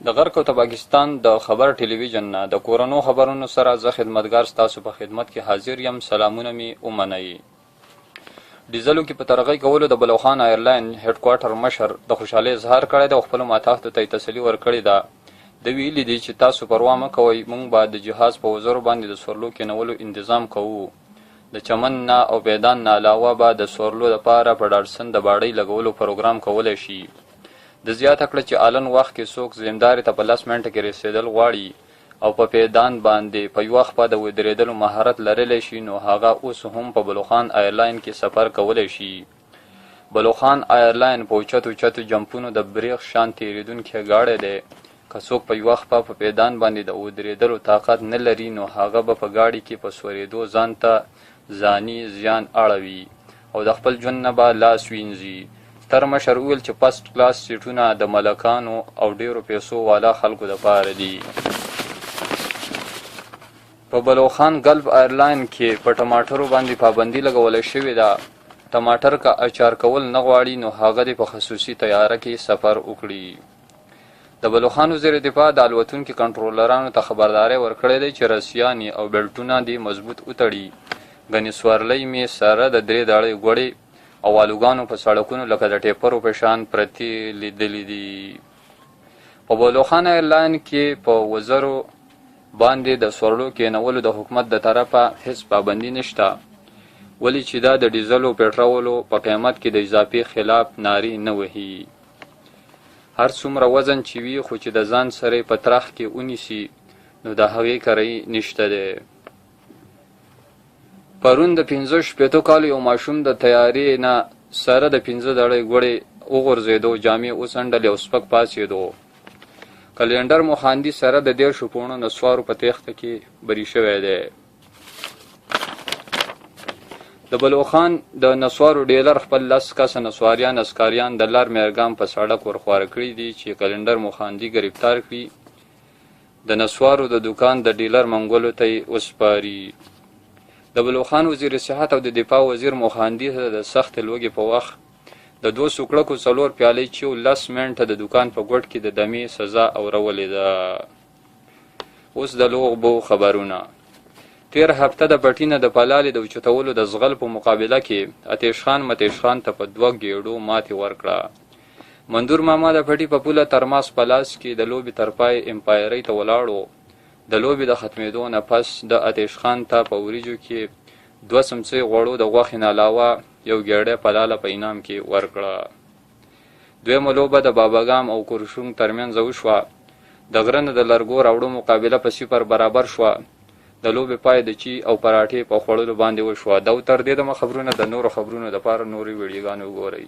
د غرب او پاکستان د خبر ټلویزیون نه د کورونو خبرونو سره زه خدمتګار ستاسو په خدمت کې حاضر یم. سلامونه می ومنئ. ډیزلو کې په ترغی کولو د بلوخان ایرلاین هډ کوارټر مشر د خوشحالۍ اظهار کړی د خپل ماتحت ته تسلی ورکړی ده. د ویلي دي چې تاسو پروا مه کوئ، موږ به د جهاز په وزرو باندې د سورلو کېنولو تنظیم کوو. د چمن نه او میدان نه علاوه به د سورلو لپاره په ډاډسن د باډۍ لګولو پروګرام کولی شي. د زیاته کړه چې آلن وخت کې څوک زمینداري ته په 10 منټه کې رسېدل غواړي او په میدان باندې په یوه خپه د ودرېدلو مهارت لرلی شي، نو هغه اوس هم په بلوخان ایرلاین کې سفر کولی شي. بلوخان ایرلاین په اوچتو جمپونو د بریغ شان تېرېدونکی ګاډی دی. که څوک په یوه خپه په میدان باندې د ودرېدلو طاقت نه لري، نو هغه به په ګاډي کې په سورېدو ځان ته ځاني زیان اړوي او د خپل ژوند نه به لاس وینځي. ستر مشر وویل چې فسټ کلاس سیټونه د ملکانو او ډیرو پیسو والا خلکو دپاره دي. په بلوخان ګلف ایرلاین کې په ټماټرو باندې پابندي لګولی شوې ده. ټماټر که اچار کول نه غواړي، نو هغه دې په خصوصي طیاره کې سفر وکړي. د بلوخان وزیر دفاع د الوتونکي کنټرولرانو ته خبرداری ورکړی دی چې رسیانې او بیلټونه دې مضبوط وتړي. ګنې سورلۍ مې سره د 3 داړې ګوړې او الوګانو په سړکونو لکه د ټیپرو په شان پرتې لیدلې دي. په بلوخان ایرلاین کې په وزرو باندې د سورلو کېنولو د حکومت د طرفه هیڅ پابندي نشته، ولې چې دا د ډیزل او پټرولو په قیمت کې د اضافې خلاف نارې نه وهي. هر څومره وزن چې وي، خو چې د ځان سره په ترخ کې ونیسي، نو د هغې کرۍ نشته دی. پرون د 15 کالو یو ماشوم د تیارې نه سره د 15 دړۍ ګوړې وغورځېدو، جامې وڅنډلې او سپک پاڅېدو. کلینډر مخاندي سره د 10 پوړو نسوارو په تیښته کې بری شوی دی. د بلوخان د نسوارو ډیلر خپل 10 کسه نسواریان اسکاریان د لار میرګام په سړک ورخواره کړي دي چې کلینډر مخاندي گرفتار کړي. د نسوارو د دکان د ډیلر منګولو ته یې وسپاري. د بلوخان وزیر صحت او د دفاع وزیر مخاندي ته د سخت لوږې په وخت د 2 سوکړکو 4 پیالې چې 10 منټه د دکان په ګوټ کې د دمې سزا اورولې ده. اوس د لوغبو خبرونه. تیر هفته د پټینه د پلالې د اوچتولو د زغل په مقابله کې اتیش خان ته په 2 ګېډو ماتې ورکړه. مندور ماما د پټي په پوله ترماس په لاس کې د لوبې تر پای امپایرۍ ته ولاړو. د لوبې د ختمېدو نه پس د اتیش خان ته په وریجو کې 2 سمڅې غوړو د غوښې نه علاوه یو ګېډۍ پلاله په انعام کې ورکړه. دویمه لوبه د باباګام او کورشونګ ترمنځ وشوه. د غره نه د لرګو راوړو مقابله په 0 برابر شوه. د لوبې پای د چی او پراټې په خوړلو باندې وشوه. دا تر دې دمه خبرونه د نورو خبرونو دپاره نورې ویډیوګانې وګورئ.